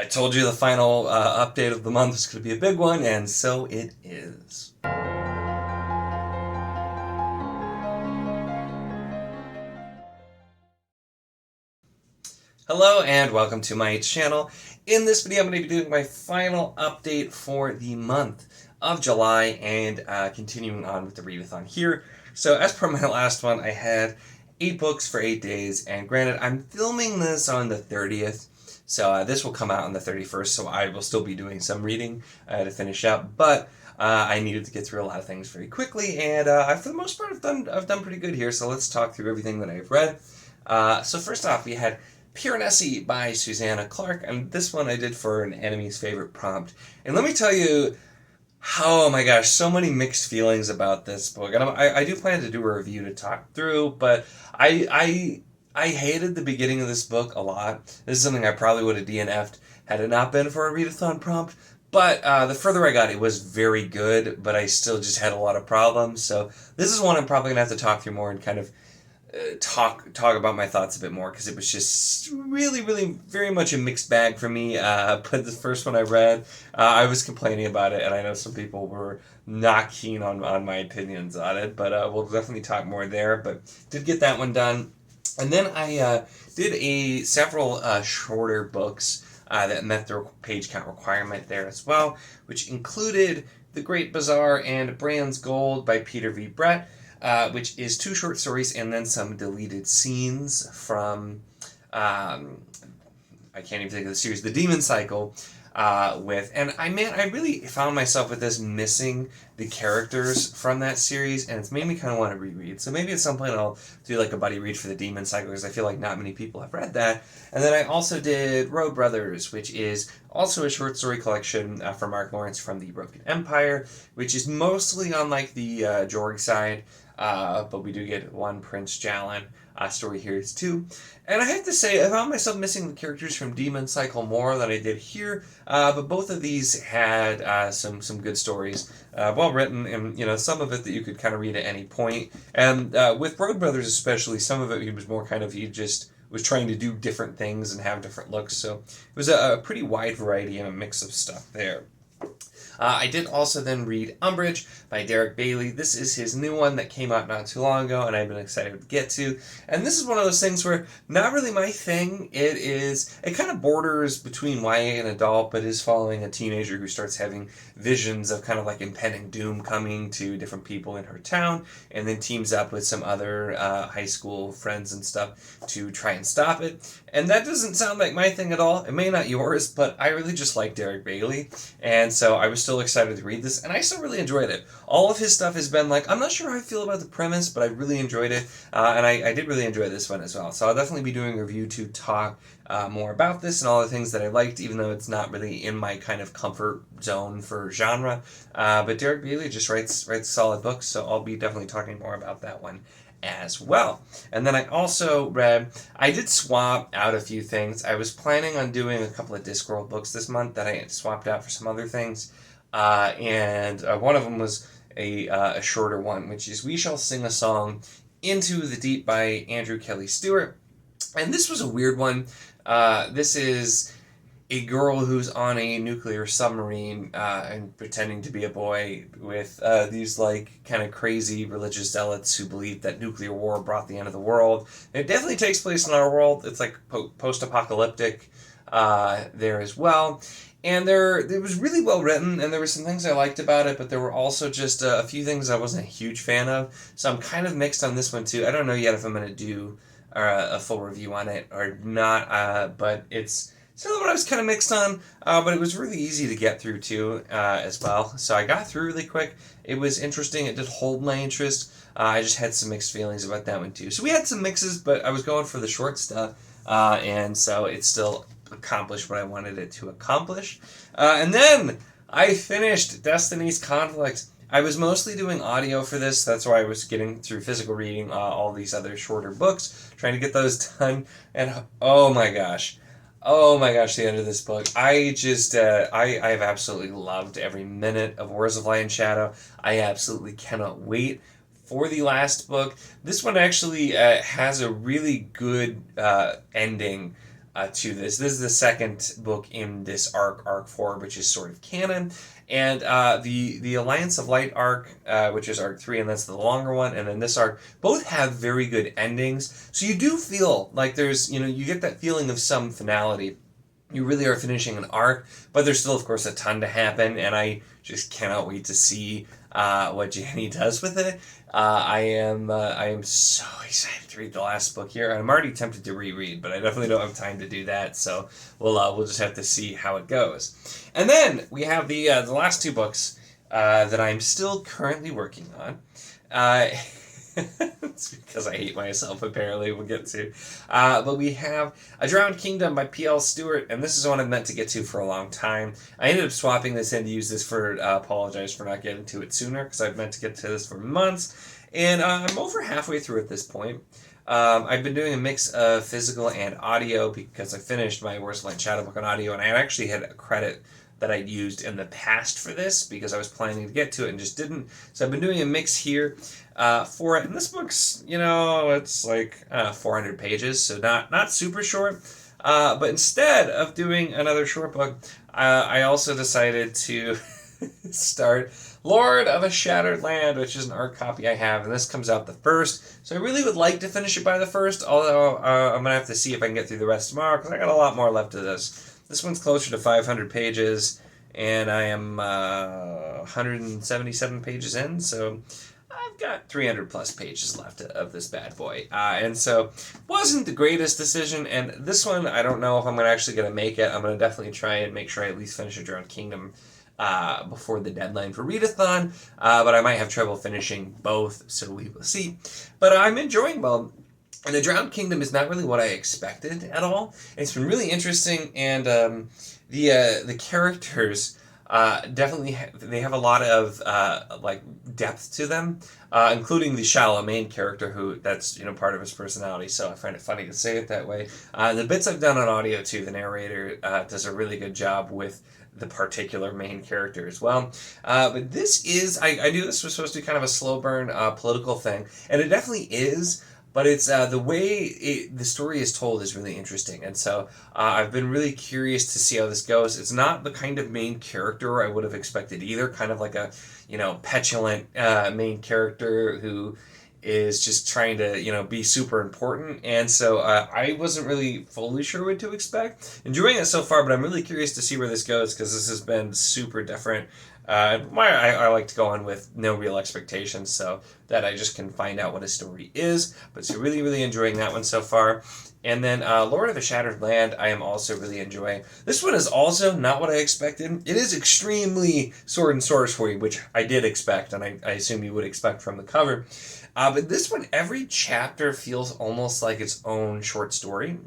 I told you the final update of the month is going to be a big one, and so it is. Hello and welcome to my channel. In this video, I'm going to be doing my final update for the month of July and continuing on with the readathon here. So as per my last one, I had 8 books for 8 days, and granted, I'm filming this on the 30th, so this will come out on the 31st, so I will still be doing some reading to finish up, but I needed to get through a lot of things very quickly, and for the most part, I've done pretty good here, so let's talk through everything that I've read. So first off, we had Piranesi by Susanna Clarke, and this one I did for an enemy's favorite prompt. And let me tell you, oh my gosh, so many mixed feelings about this book. And I do plan to do a review to talk through, but I hated the beginning of this book a lot. This is something I probably would have DNF'd had it not been for a readathon prompt. But the further I got, it was very good, but I still just had a lot of problems. So this is one I'm probably going to have to talk through more and kind of talk about my thoughts a bit more, because it was just really very much a mixed bag for me. But the first one I read, I was complaining about it, and I know some people were not keen on my opinions on it, but we'll definitely talk more there. But did get that one done, and then I did several shorter books that met the page count requirement there as well, which included The Great Bazaar and Brands Gold by Peter V. Brett, which is 2 short stories and then some deleted scenes from, I can't even think of the series, The Demon Cycle, and I really found myself with this missing the characters from that series, and it's made me kind of want to reread. So maybe at some point I'll do like a buddy read for The Demon Cycle, because I feel like not many people have read that. And then I also did Road Brothers, which is also a short story collection from Mark Lawrence from The Broken Empire, which is mostly on like the Jorg side. But we do get one Prince Jalin story here too. And I have to say, I found myself missing the characters from Demon Cycle more than I did here, but both of these had some good stories, well written, and some of it that you could kind of read at any point. And with Road Brothers especially, some of it he just was trying to do different things and have different looks, so it was a pretty wide variety and a mix of stuff there. I did also then read Umbrage by Derek Bailey. This is his new one that came out not too long ago, and I've been excited to get to. And this is one of those things where, not really my thing. It kind of borders between YA and adult, but is following a teenager who starts having visions of kind of like impending doom coming to different people in her town, and then teams up with some other high school friends and stuff to try and stop it. And that doesn't sound like my thing at all. It may not yours, but I really just like Derek Bailey, and so I was still excited to read this, and I still really enjoyed it. All of his stuff has been like, I'm not sure how I feel about the premise, but I really enjoyed it, and I did really enjoy this one as well. So I'll definitely be doing a review to talk more about this and all the things that I liked, even though it's not really in my kind of comfort zone for genre. But Derek Bailey just writes solid books, so I'll be definitely talking more about that one as well. And then I did swap out a few things. I was planning on doing a couple of Discworld books this month that I swapped out for some other things, and one of them was a shorter one, which is We Shall Sing a Song Into the Deep by Andrew Kelly Stewart. And this was a weird one. This is a girl who's on a nuclear submarine and pretending to be a boy with these like kind of crazy religious zealots who believe that nuclear war brought the end of the world. And it definitely takes place in our world. It's like post-apocalyptic there as well. And it was really well written, and there were some things I liked about it, but there were also just a few things I wasn't a huge fan of. So I'm kind of mixed on this one too. I don't know yet if I'm going to do a full review on it or not, but it's another one I was kind of mixed on, but it was really easy to get through too as well. So I got through really quick. It was interesting. It did hold my interest. I just had some mixed feelings about that one too. So we had some mixes, but I was going for the short stuff, and so it still accomplished what I wanted it to accomplish. And then I finished Destiny's Conflict. I was mostly doing audio for this. That's why I was getting through physical reading all these other shorter books, trying to get those done. And oh my gosh, the end of this book. I just, I've absolutely loved every minute of Wars of Light and Shadow. I absolutely cannot wait for the last book. This one actually has a really good ending to this. This is the second book in this arc, Arc 4, which is sort of canon. And the Alliance of Light arc, which is arc 3, and that's the longer one, and then this arc, both have very good endings. So you do feel like there's, you get that feeling of some finality. You really are finishing an arc, but there's still, of course, a ton to happen, and I just cannot wait to see what Jenny does with it. I am so excited to read the last book here. I'm already tempted to reread, but I definitely don't have time to do that. So we'll just have to see how it goes. And then we have the last two books that I'm still currently working on. It's because I hate myself, apparently, we'll get to. But we have A Drowned Kingdom by P.L. Stewart, and this is one I've meant to get to for a long time. I ended up swapping this in to use this for, apologize for not getting to it sooner, because I've meant to get to this for months. And I'm over halfway through at this point. I've been doing a mix of physical and audio, because I finished my Wars of Light Shadow book on audio, and I actually had a credit that I'd used in the past for this, because I was planning to get to it and just didn't. So I've been doing a mix here for it. And this book's, it's like 400 pages, so not super short. But instead of doing another short book, I also decided to start Lord of a Shattered Land, which is an art copy I have, and this comes out the 1st. So I really would like to finish it by the 1st, although I'm going to have to see if I can get through the rest tomorrow, because I got a lot more left of this. This one's closer to 500 pages, and I am 177 pages in, so I've got 300 plus pages left of this bad boy. And so, wasn't the greatest decision, and this one, I don't know if I'm actually going to make it. I'm going to definitely try and make sure I at least finish A Drowned Kingdom before the deadline for Readathon, but I might have trouble finishing both, so we will see. But I'm enjoying, and The Drowned Kingdom is not really what I expected at all. It's been really interesting, and the characters definitely they have a lot of depth to them, including the shallow main character, who that's part of his personality. So I find it funny to say it that way. The bits I've done on audio too, the narrator does a really good job with the particular main character as well. But this is I knew this was supposed to be kind of a slow burn political thing, and it definitely is. But it's the way the story is told is really interesting, and so I've been really curious to see how this goes. It's not the kind of main character I would have expected either, kind of like a petulant main character who is just trying to be super important, and so I wasn't really fully sure what to expect. Enjoying it so far, but I'm really curious to see where this goes, because this has been super different. I like to go on with no real expectations, so that I just can find out what a story is. But so really, really enjoying that one so far. And then Lord of the Shattered Land, I am also really enjoying. This one is also not what I expected. It is extremely sword and sorcery, which I did expect, and I assume you would expect from the cover. But this one, every chapter feels almost like its own short story.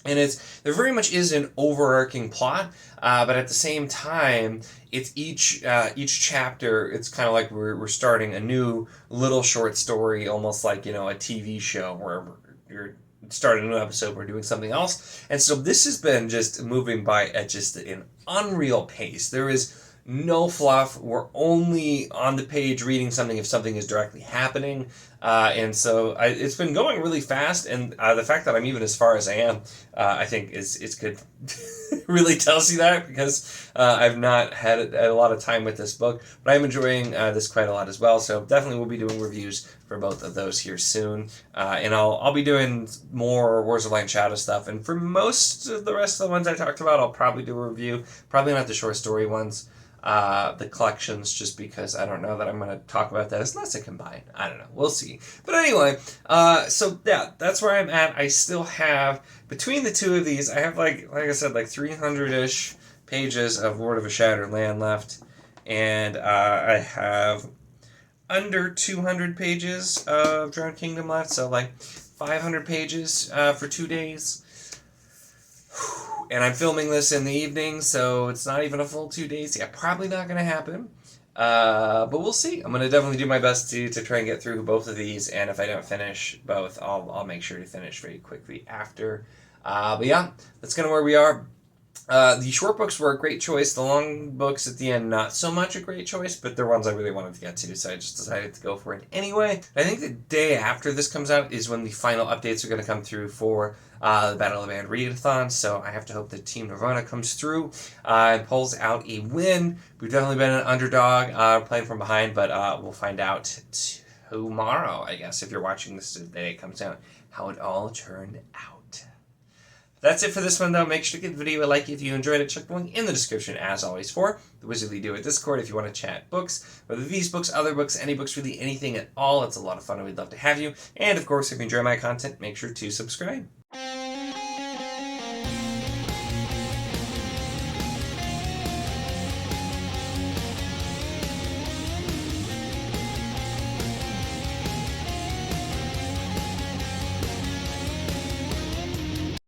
And there very much is an overarching plot, but at the same time, it's each chapter. It's kind of like we're starting a new little short story, almost like a TV show where you're starting a new episode. We're doing something else, and so this has been just moving by at just an unreal pace. There is no fluff. We're only on the page reading something if something is directly happening. And so it's been going really fast, and the fact that I'm even as far as I am, I think is good. Really tells you that, because I've not had a lot of time with this book, but I'm enjoying this quite a lot as well. So definitely we'll be doing reviews for both of those here soon, and I'll be doing more Wars of Light and Shadow stuff. And for most of the rest of the ones I talked about, I'll probably do a review. Probably not the short story ones. The collections, just because I don't know that I'm going to talk about that unless I combine. I don't know. We'll see. But anyway, so yeah, that's where I'm at. I still have, between the two of these, I have like I said, like 300-ish pages of Lord of a Shattered Land left, and I have under 200 pages of Drowned Kingdom left, so like 500 pages for 2 days. And I'm filming this in the evening, so it's not even a full 2 days. Yeah, probably not going to happen. But we'll see. I'm going to definitely do my best to try and get through both of these. And if I don't finish both, I'll make sure to finish very quickly after. But yeah, that's kind of where we are. The short books were a great choice. The long books at the end, not so much a great choice, but they're ones I really wanted to get to, so I just decided to go for it anyway. I think the day after this comes out is when the final updates are going to come through for the Battle of the Band readathon, so I have to hope that Team Nirvana comes through and pulls out a win. We've definitely been an underdog playing from behind, but we'll find out tomorrow, I guess, if you're watching this the day it comes out, how it all turned out. That's it for this one, though. Make sure to give the video a like if you enjoyed it. Check the link in the description, as always, for the Wizardly Do It Discord if you want to chat books, whether these books, other books, any books, really anything at all. It's a lot of fun, and we'd love to have you. And, of course, if you enjoy my content, make sure to subscribe.